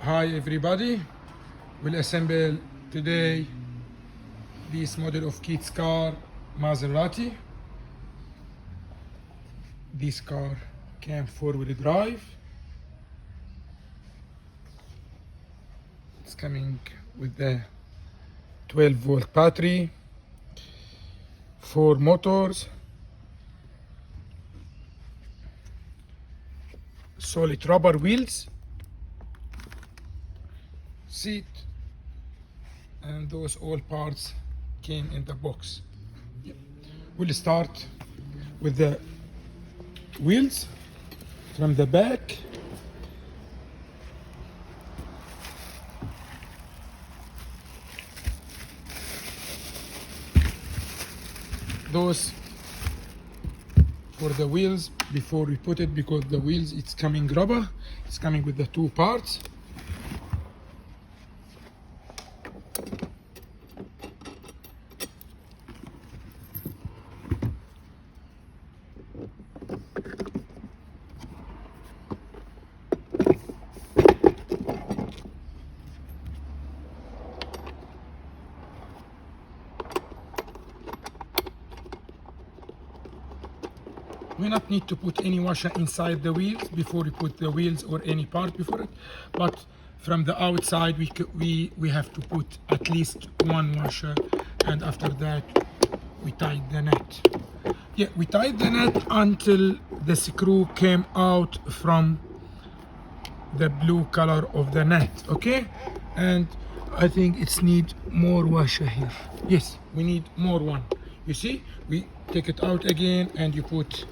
Hi everybody, we'll assemble today this model of kids car Maserati. This car came four-wheel drive. It's coming with the 12-volt battery, 4 motors, solid rubber wheels, seat, and those all parts came in the box. We'll start with the wheels from the back. Those for the wheels before we put it, because the wheels it's coming rubber, it's coming with the 2 parts. We not need to put any washer inside the wheels before we put the wheels or any part before it, but from the outside we have to put at least 1 washer, and after that we tied the net. Yeah, we tied the net until the screw came out from the blue color of the net, okay? And I think it's need more washer here. Yes, we need more one. You see, we take it out again and you put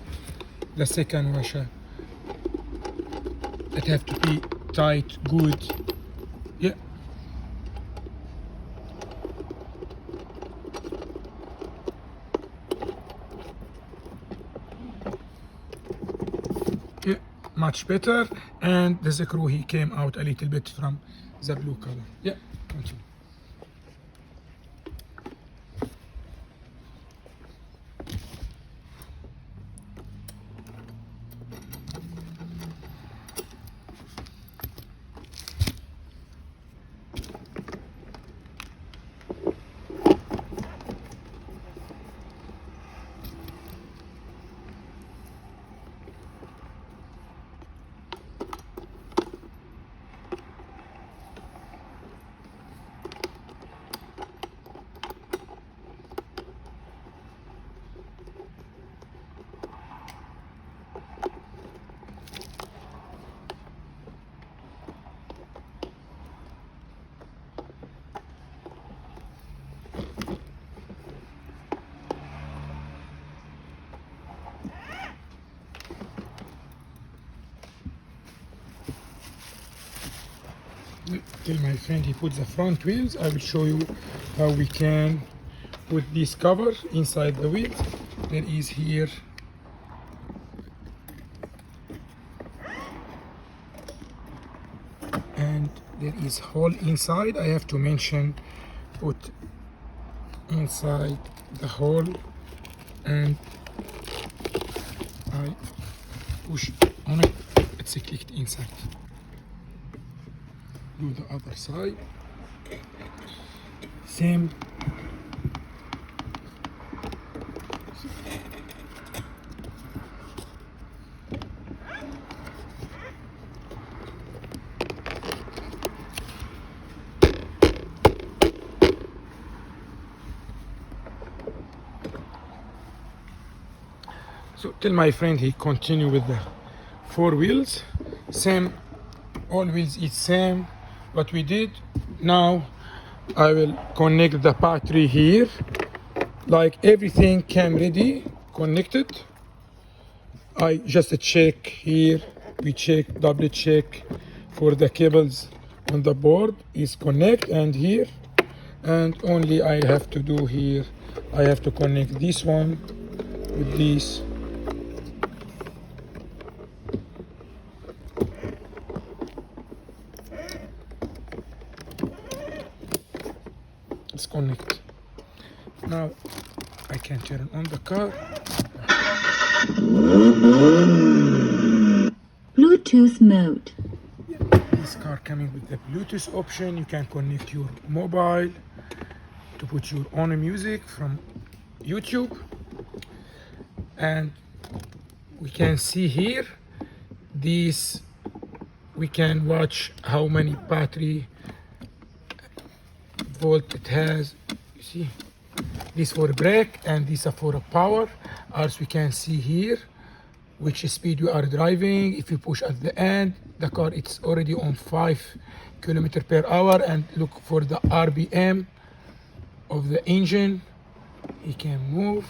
the second washer. It have to be tight, good. Yeah. Yeah, much better. And the screw he came out a little bit from the blue color. Yeah, continue. Till my friend he puts the front wheels, I will show you how we can put this cover inside the wheels. There is here and there is hole inside. I have to mention, put inside the hole and I push on it, it's clicked inside. Do the other side, same. So tell my friend he continue with the 4 wheels, same, all wheels is same. What we did, now I will connect the battery here, like everything came ready, connected. I just check here, we check, double check for the cables on the board is connect, and here, and only I have to do here, I have to connect this one with this. Let's connect. Now I can turn on the car. Bluetooth mode. This car coming with the Bluetooth option. You can connect your mobile to put your own music from YouTube. And we can see here this, we can watch how many battery volt it has. You see, this for brake and this are for power. As we can see here which speed you are driving. If you push at the end, the car it's already on 5 km/h, and look for the RPM of the engine. It can move.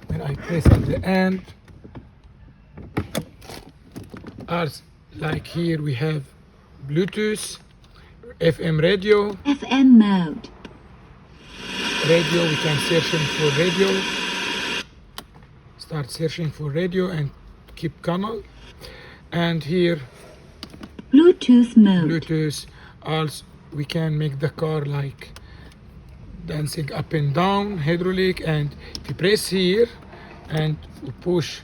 When I press at the end, as like here we have Bluetooth, FM radio. FM mode. Radio, we can searching for radio. Start searching for radio and keep channel. And here Bluetooth mode. Bluetooth. Also we can make the car like dancing up and down, hydraulic. And if you press here and we push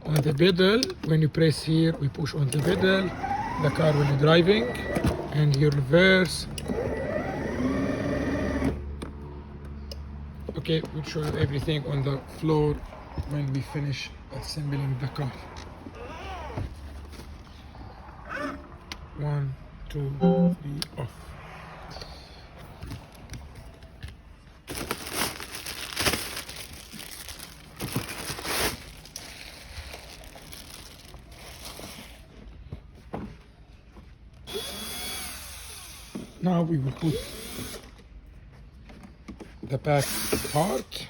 on the pedal, when you press here we push on the pedal, the car will be driving. And here reverse. Okay, we'll show you everything on the floor when we finish assembling the car. 1, 2, 3, off. Now we will put the back part.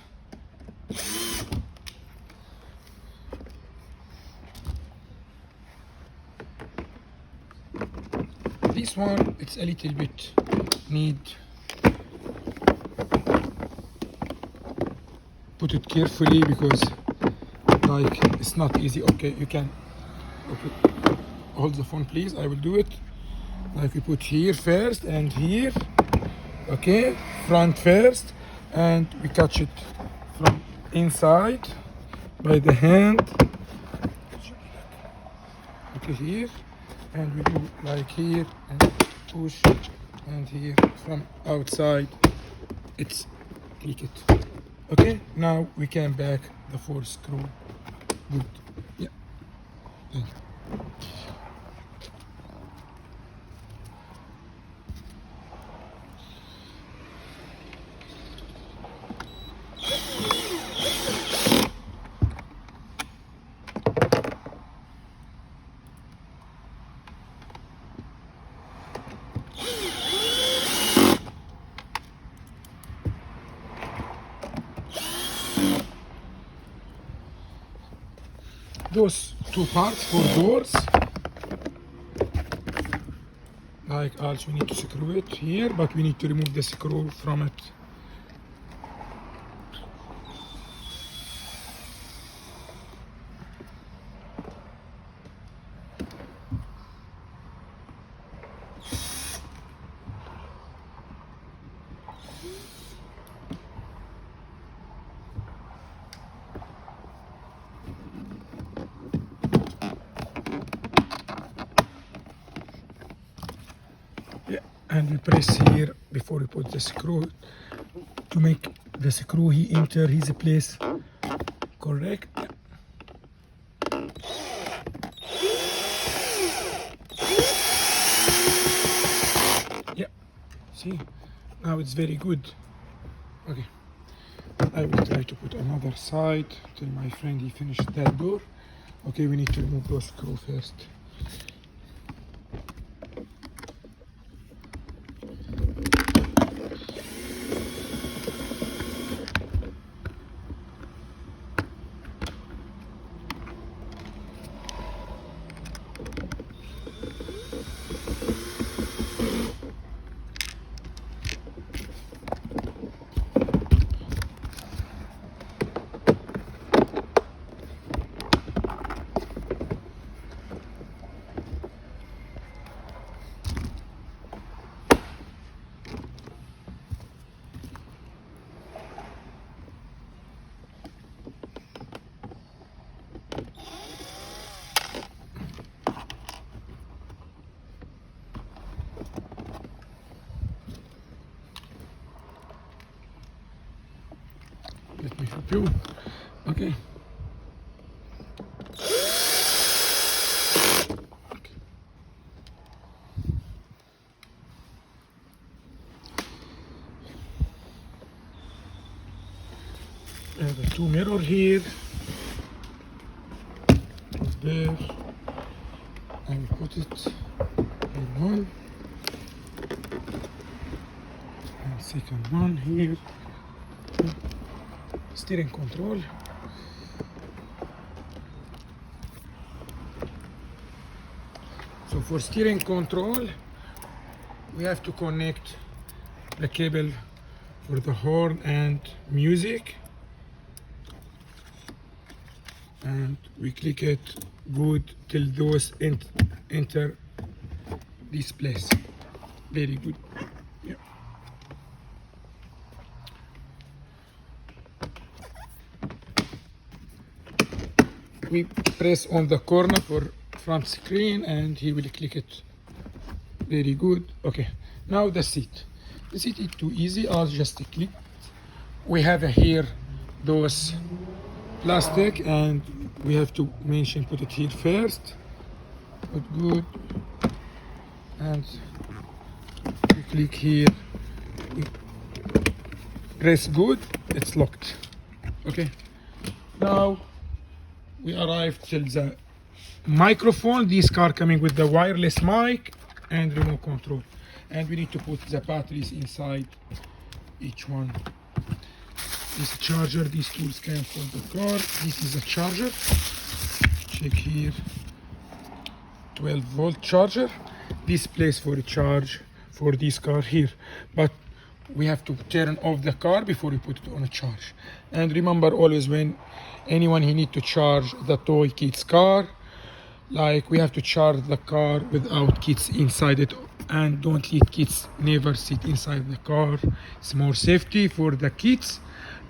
This one, it's a little bit need put it carefully because like it's not easy. Okay, you can hold the phone please, I will do it. Like we put here first and here, okay, front first, and we catch it from inside by the hand, okay, here, and we do like here and push, and here from outside it's click it. Okay, now we can back the 4 screw. Good. Yeah, thank you. Those 2 parts for doors, like also we need to screw it here, but we need to remove the screw from it. Yeah, and we press here before we put the screw to make the screw he enter his place correct. Yeah, see, now it's very good. Okay, I will try to put another side till my friend he finished that door. Okay, we need to remove those screw first. help you. Okay. I have a 2 mirror here. There. I will put it in one. And second one here. Steering control. So for steering control, we have to connect the cable for the horn and music. And we click it good till those enter this place. Very good. Yeah. We press on the corner for front screen and he will click it. Very good. Okay, now the seat. The seat is too easy. I'll just click. We have here those plastic and we have to put it here first. Put good. And we click here. We press good. It's locked. Okay. Now we arrived till the microphone. This car coming with the wireless mic and remote control. And we need to put the batteries inside each one. This charger, these tools came for the car. This is a charger. Check here. 12-volt charger. This place for a charge for this car here. But we have to turn off the car before we put it on a charge. And remember always when anyone he need to charge the toy kid's car, like we have to charge the car without kids inside it, and don't let kids never sit inside the car. It's more safety for the kids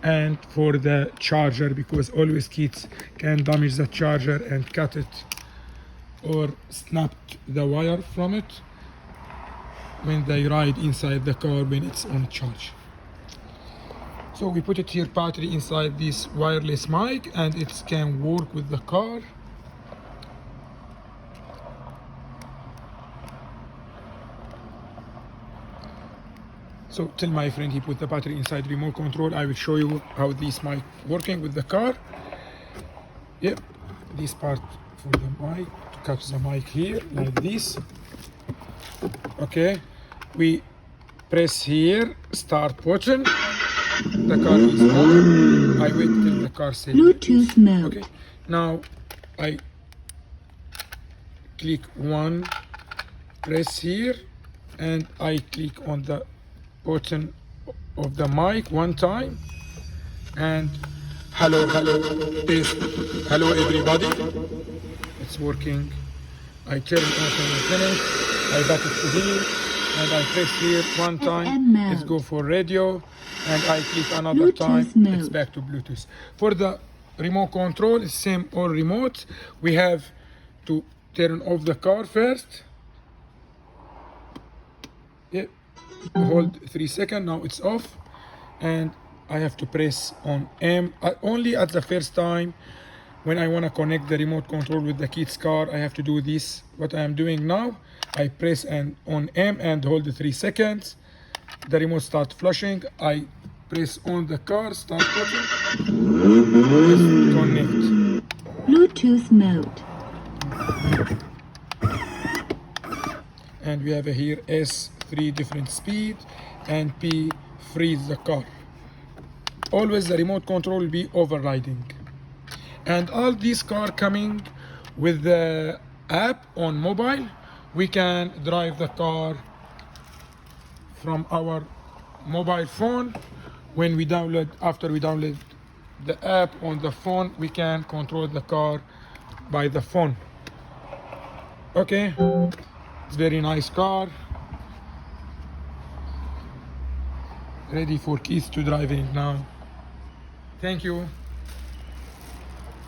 and for the charger, because always kids can damage the charger and cut it or snap the wire from it when they ride inside the car when it's on charge. So we put it here battery inside this wireless mic and it can work with the car. So tell my friend he put the battery inside remote control. I will show you how this mic working with the car. Yep, this part for the mic to catch the mic here like this. Okay, we press here start button. The car is on. I wait till the car says Bluetooth mode. Okay, now I click one, press here, and I click on the button of the mic one time, and hello test, hello everybody, it's working. I turn it on and finish. I back it to here and I press here one time, let's go for radio, and I click another Bluetooth time, mode. it's back to Bluetooth. For the remote control, it's same all remote. We have to turn off the car first. Yep. Hold 3 seconds, now it's off, and I have to press on M only at the first time. When I want to connect the remote control with the kid's car, I have to do this, what I am doing now. I press on M and hold the 3 seconds. The remote starts flushing. I press on the car, start button, connect. Bluetooth mode. And we have here S 3 different speed, and P freeze the car. Always the remote control will be overriding. And all these cars coming with the app on mobile. We can drive the car from our mobile phone. When we download, after we download the app on the phone, we can control the car by the phone. Okay, it's very nice car. Ready for kids to drive in now. Thank you.